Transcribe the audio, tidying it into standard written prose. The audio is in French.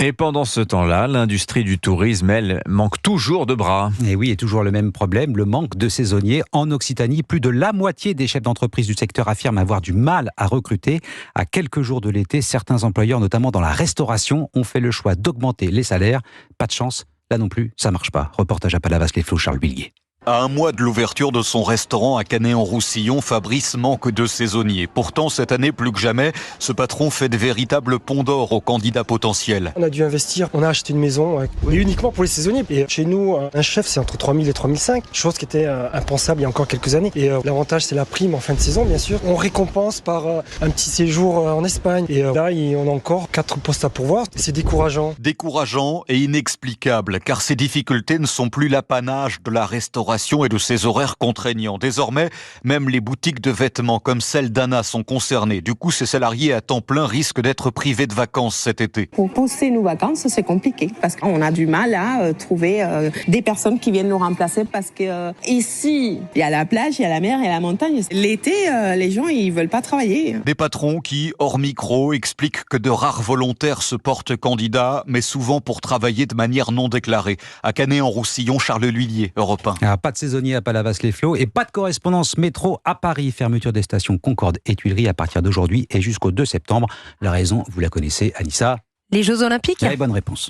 Et pendant ce temps-là, l'industrie du tourisme, elle, manque toujours de bras. Et oui, et toujours le même problème, le manque de saisonniers. En Occitanie, plus de la moitié des chefs d'entreprise du secteur affirment avoir du mal à recruter. À quelques jours de l'été, certains employeurs, notamment dans la restauration, ont fait le choix d'augmenter les salaires. Pas de chance, là non plus, ça marche pas. Reportage à Palavas-les-Flots, Charles Billier. À un mois de l'ouverture de son restaurant à Canet-en-Roussillon, Fabrice manque de saisonniers. Pourtant, cette année, plus que jamais, ce patron fait de véritables ponts d'or aux candidats potentiels. On a dû investir, on a acheté une maison, mais uniquement pour les saisonniers. Et chez nous, un chef, c'est entre 3 000 et 3 500, chose qui était impensable il y a encore quelques années. Et l'avantage, c'est la prime en fin de saison, bien sûr. On récompense par un petit séjour en Espagne. Et là, on a encore 4 postes à pourvoir. C'est décourageant. Décourageant et inexplicable, car ces difficultés ne sont plus l'apanage de la restauration et de ses horaires contraignants. Désormais, même les boutiques de vêtements comme celle d'Anna sont concernées. Du coup, ces salariés à temps plein risquent d'être privés de vacances cet été. Pour poster nos vacances, c'est compliqué parce qu'on a du mal à trouver des personnes qui viennent nous remplacer parce que ici, il y a la plage, il y a la mer et la montagne. L'été, les gens, ils veulent pas travailler. Des patrons qui, hors micro, expliquent que de rares volontaires se portent candidats, mais souvent pour travailler de manière non déclarée. À Canet-en-Roussillon, Charles L'Huillier, Europe 1. Pas de saisonniers à Palavas-les-Flots et pas de correspondance métro à Paris. Fermeture des stations Concorde et Tuileries à partir d'aujourd'hui et jusqu'au 2 septembre. La raison, vous la connaissez, Anissa. Les Jeux Olympiques ? Bonne réponse.